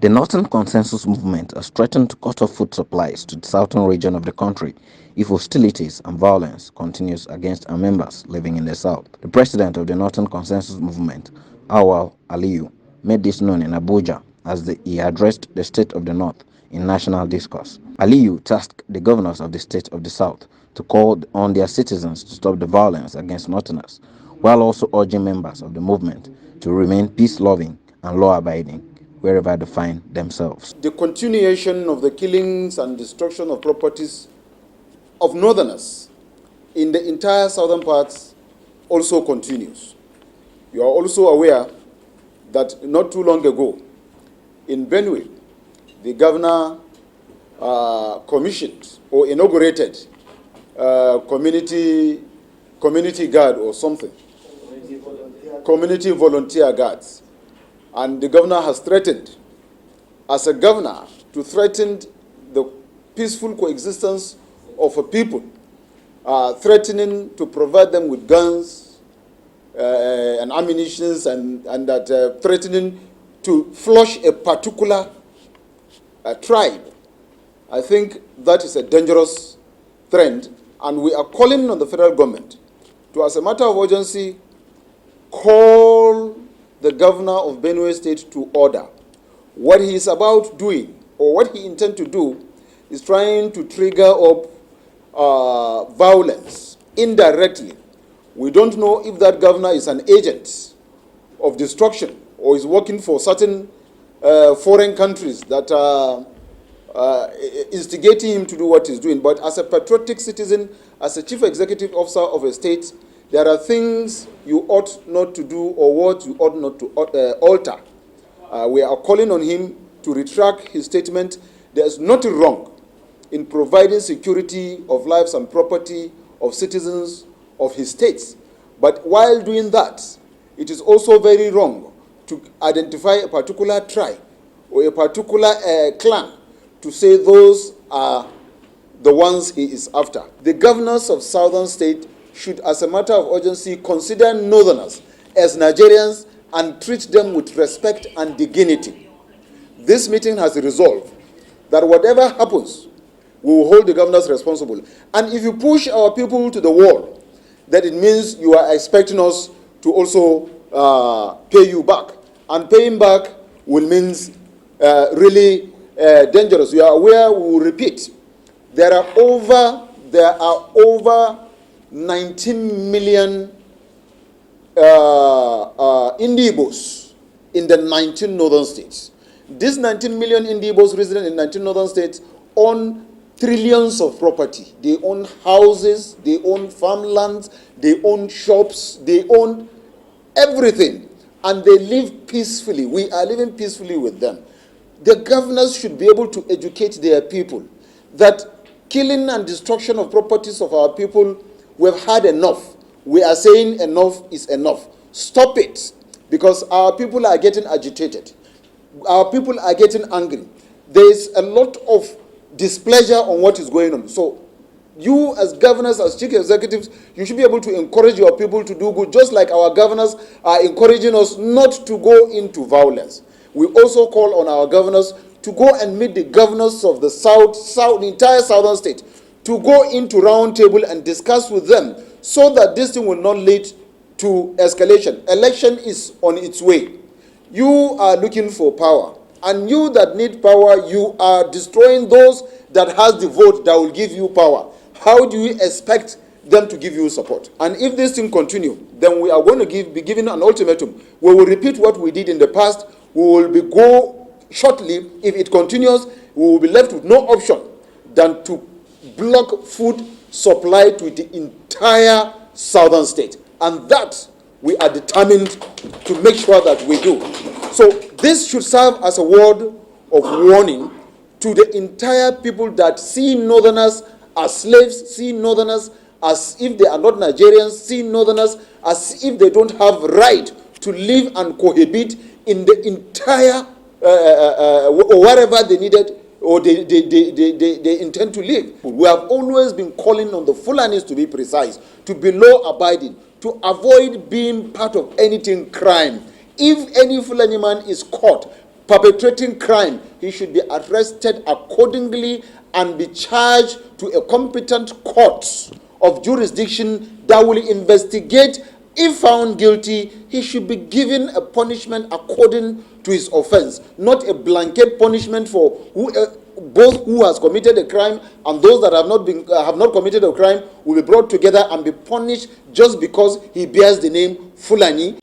The Northern Consensus Movement has threatened to cut off food supplies to the southern region of the country if hostilities and violence continues against our members living in the south. The president of the Northern Consensus Movement, Auwal, Aliyu, made this known in Abuja as he addressed the state of the north in national discourse. Aliyu tasked the governors of the state of the south to call on their citizens to stop the violence against northerners, while also urging members of the movement to remain peace-loving and law-abiding wherever they find themselves. The continuation of the killings and destruction of properties of northerners in the entire southern parts also continues. You are also aware that not too long ago in Benue, the governor commissioned or inaugurated community guard or something, community volunteer guards. And the governor has threatened, as a governor, to threaten the peaceful coexistence of a people, threatening to provide them with guns and ammunition, and that threatening to flush a particular tribe. I think that is a dangerous trend, and we are calling on the federal government to, as a matter of urgency, call the governor of Benue State to order. What he is about doing, or what he intends to do, is trying to trigger up violence indirectly. We don't know if that governor is an agent of destruction or is working for certain foreign countries that are instigating him to do what he's doing. But as a patriotic citizen, as a chief executive officer of a state, there are things you ought not to do or what you ought not to alter. We are calling on him to retract his statement. There is nothing wrong in providing security of lives and property of citizens of his states. But while doing that, it is also very wrong to identify a particular tribe or a particular clan to say those are the ones he is after. The governors of southern states should, as a matter of urgency, consider northerners as Nigerians and treat them with respect and dignity. This meeting has resolved that whatever happens, we will hold the governors responsible. And if you push our people to the wall, that it means you are expecting us to also pay you back. And paying back will means really dangerous. You are aware, we will repeat, there are over 19 million Indigbos in the 19 northern states. These 19 million Indigbos resident in 19 northern states own trillions of property. They own houses, they own farmlands, they own shops, they own everything. And they live peacefully. We are living peacefully with them. The governors should be able to educate their people that killing and destruction of properties of our people, we've had enough. We are saying enough is enough. Stop it, because our people are getting agitated. Our people are getting angry. There is a lot of displeasure on what is going on. So you as governors, as chief executives, you should be able to encourage your people to do good, just like our governors are encouraging us not to go into violence. We also call on our governors to go and meet the governors of the the entire southern state, to go into round table and discuss with them so that this thing will not lead to escalation. Election is on its way. You are looking for power, and you that need power, you are destroying those that has the vote that will give you power. How do you expect them to give you support? And if this thing continue, then we are going to be given an ultimatum. We will repeat what we did in the past. We will go shortly. If it continues, we will be left with no option than to block food supply to the entire southern state. And that we are determined to make sure that we do. So this should serve as a word of warning to the entire people that see northerners as slaves, see northerners as if they are not Nigerians, see northerners as if they don't have right to live and cohabit in the entire, or wherever they needed or they intend to live. We have always been calling on the Fulanis, to be precise, to be law-abiding, to avoid being part of anything crime. If any Fulani man is caught perpetrating crime, he should be arrested accordingly and be charged to a competent court of jurisdiction that will investigate. If found guilty, he should be given a punishment according to his offense, not a blanket punishment for both who has committed a crime and those that have not committed a crime will be brought together and be punished just because he bears the name Fulani.